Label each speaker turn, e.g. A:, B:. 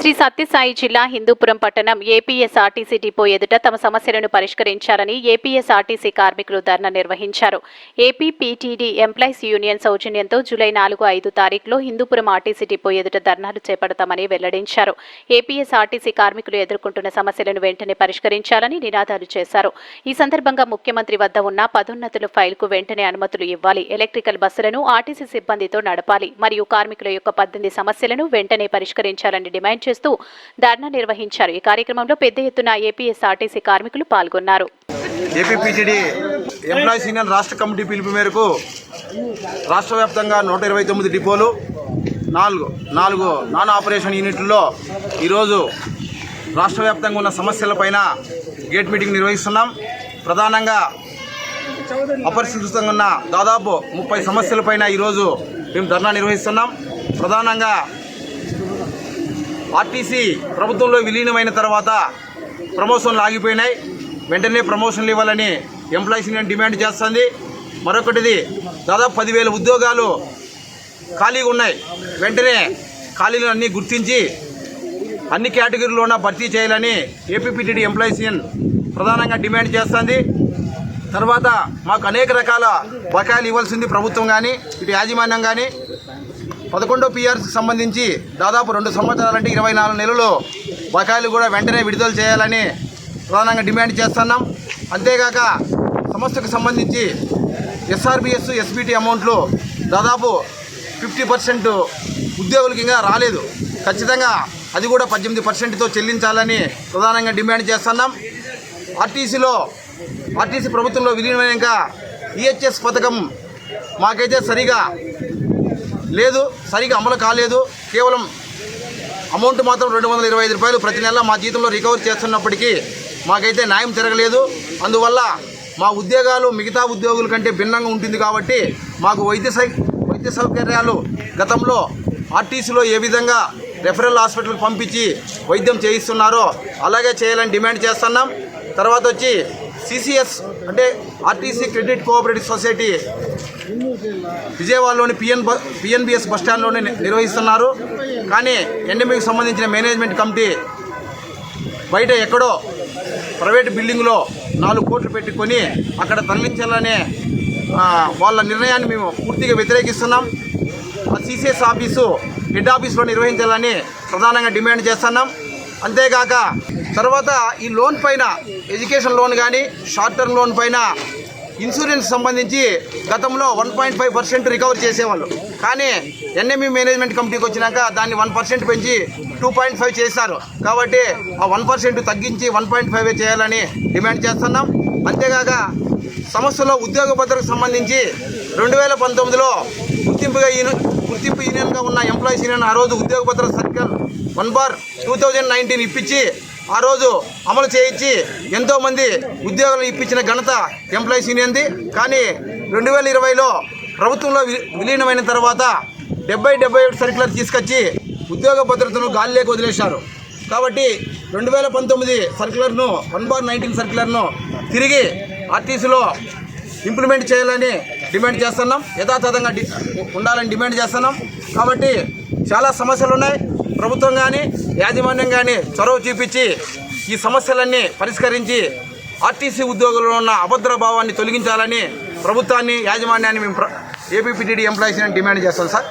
A: శ్రీ సత్యసాయి జిల్లా హిందూపురం పట్టణం APSRTC depot ఎదుట తమ సమస్యలను పరిష్కరించాలని ఏపీఎస్ఆర్టీసీ కార్మికులు ధర్నా నిర్వహించారు. ఏపీ పీటీడీ ఎంప్లాయీస్ యూనియన్ సౌజన్యంతో జూలై 4-5 తారీఖులో హిందూపురం ఆర్టీసీ డిపో ఎదుట ధర్నాలు చేపడతామని వెల్లడించారు. ఏపీఎస్ఆర్టీసీ కార్మికులు ఎదుర్కొంటున్న సమస్యలను వెంటనే పరిష్కరించాలని నినాదాలు చేశారు. ఈ సందర్భంగా ముఖ్యమంత్రి వద్ద ఉన్న పదోన్నతుల ఫైల్కు వెంటనే అనుమతులు ఇవ్వాలి, ఎలక్ట్రికల్ బస్సులను ఆర్టీసీ సిబ్బందితో నడపాలి మరియు కార్మికుల యొక్క 18 సమస్యలను వెంటనే పరిష్కరించాలని డిమాండ్ చేస్తూ ధర్నా నిర్వహించారు. ఈ కార్యక్రమంలో పెద్ద ఎత్తున ఏపీఎస్ఆర్టీసీ కార్మికులు పాల్గొన్నారు.
B: ఏపీ పీటీడీ ఎంప్లాయీస్ యూనియన్ రాష్ట్ర కమిటీ పిలుపు మేరకు రాష్ట్ర వ్యాప్తంగా 129 డిపోలు, 4 నాన్ ఆపరేషన్ యూనిట్లలో ఈరోజు రాష్ట్ర వ్యాప్తంగా ఉన్న సమస్యలపైన గేట్ మీటింగ్ నిర్వహిస్తున్నాం. ప్రధానంగా అపరిశుభ్రంగా ఉన్న దాదాపు 30 సమస్యలపైన ఈరోజు మేము ధర్నా నిర్వహిస్తున్నాం. ప్రధానంగా ఆర్టీసీ ప్రభుత్వంలో విలీనమైన తర్వాత ప్రమోషన్లు ఆగిపోయినాయి. వెంటనే ప్రమోషన్లు ఇవ్వాలని ఎంప్లాయీస్ యూనియన్ డిమాండ్ చేస్తుంది. మరొకటిది దాదాపు 10,000 ఉద్యోగాలు ఖాళీగా ఉన్నాయి. వెంటనే ఖాళీలు అన్నీ గుర్తించి అన్ని కేటగిరీలోన భర్తీ చేయాలని ఏపీపీటీడీ ఎంప్లాయీస్ యూనియన్ ప్రధానంగా డిమాండ్ చేస్తుంది. తర్వాత మాకు అనేక రకాల బకాయిలు ఇవ్వాల్సింది ప్రభుత్వం కానీ ఇటు యాజమాన్యం కానీ 11వ PRCకి సంబంధించి దాదాపు 2 సంవత్సరాలంటే 24 నెలలు బకాయిలు కూడా వెంటనే విడుదల చేయాలని ప్రధానంగా డిమాండ్ చేస్తున్నాం. అంతేగాక సంస్థకు సంబంధించి SRBS, SBT అమౌంట్లు దాదాపు 50% ఉద్యోగులకి ఇంకా రాలేదు. ఖచ్చితంగా అది కూడా 18%తో చెల్లించాలని ప్రధానంగా డిమాండ్ చేస్తున్నాం. ఆర్టీసీ ప్రభుత్వంలో విలీనమైనాక EHS పథకం మాకైతే సరిగా అమలు కాలేదు. కేవలం అమౌంట్ మాత్రం 225 రూపాయలు ప్రతి నెల మా జీతంలో రికవర్ చేస్తున్నప్పటికీ మాకైతే న్యాయం జరగలేదు. అందువల్ల మా ఉద్యోగాలు మిగతా ఉద్యోగుల కంటే భిన్నంగా ఉంటుంది కాబట్టి మాకు వైద్య సౌకర్యాలు గతంలో ఆర్టీసీలో ఏ విధంగా రెఫరల్ హాస్పిటల్కి పంపించి వైద్యం చేయిస్తున్నారో అలాగే చేయాలని డిమాండ్ చేస్తున్నాం. తర్వాత వచ్చి CCS అంటే ఆర్టీసీ క్రెడిట్ కోఆపరేటివ్ సొసైటీ విజయవాడలోని PNBS బస్టాండ్లోనే నిర్వహిస్తున్నారు. కానీ NMEకి సంబంధించిన మేనేజ్మెంట్ కమిటీ బయట ఎక్కడో ప్రైవేట్ బిల్డింగ్లో 4 కోట్లు పెట్టుకొని అక్కడ తరలించాలనే వాళ్ళ నిర్ణయాన్ని మేము పూర్తిగా వ్యతిరేకిస్తున్నాం. CCS ఆఫీసు హెడ్ ఆఫీస్లో నిర్వహించాలని ప్రధానంగా డిమాండ్ చేస్తున్నాం. అంతేకాక తర్వాత ఈ లోన్ పైన ఎడ్యుకేషన్ లోన్ కానీ షార్ట్ టర్మ్ లోన్ పైన ఇన్సూరెన్స్ సంబంధించి గతంలో 1.5% రికవర్ చేసేవాళ్ళు. కానీ NME మేనేజ్మెంట్ కమిటీకి వచ్చినాక దాన్ని 1% పెంచి 2.5 చేశారు. కాబట్టి ఆ 1% తగ్గించి 1.5 చేయాలని డిమాండ్ చేస్తున్నాం. అంతేకాక సంస్థలో ఉద్యోగ భద్రతకు సంబంధించి 2019లో గుర్తింపు యూనియన్గా ఉన్న ఎంప్లాయీస్ యూనియన్ ఆ రోజు ఉద్యోగ భద్రత సర్కిల్ 1/2019 ఇప్పించి ఆ రోజు అమలు చేయించి ఎంతోమంది ఉద్యోగాలు ఇప్పించిన ఘనత ఎంప్లాయీస్ యూనియన్ది. కానీ 2020లో ప్రభుత్వంలో విలీనమైన తర్వాత 77 సర్క్యులర్ తీసుకొచ్చి ఉద్యోగ భద్రతను గాలిలోకి వదిలేశారు. కాబట్టి 2019 సర్క్యులర్ను 1/19 సర్క్యులర్ను తిరిగి ఆర్టీసీలో ఇంప్లిమెంట్ చేయాలని డిమాండ్ చేస్తున్నాం. యథాతథంగా ఉండాలని డిమాండ్ చేస్తున్నాం. కాబట్టి చాలా సమస్యలు ఉన్నాయి. ప్రభుత్వం కానీ యాజమాన్యం కానీ చొరవ చూపించి ఈ సమస్యలన్నీ పరిష్కరించి ఆర్టీసీ ఉద్యోగుల్లో ఉన్న అభద్రభావాన్ని తొలగించాలని ప్రభుత్వాన్ని యాజమాన్యాన్ని మేము ఏపీపీటీడీ ఎంప్లాయీస్ డిమాండ్ చేస్తాం సార్.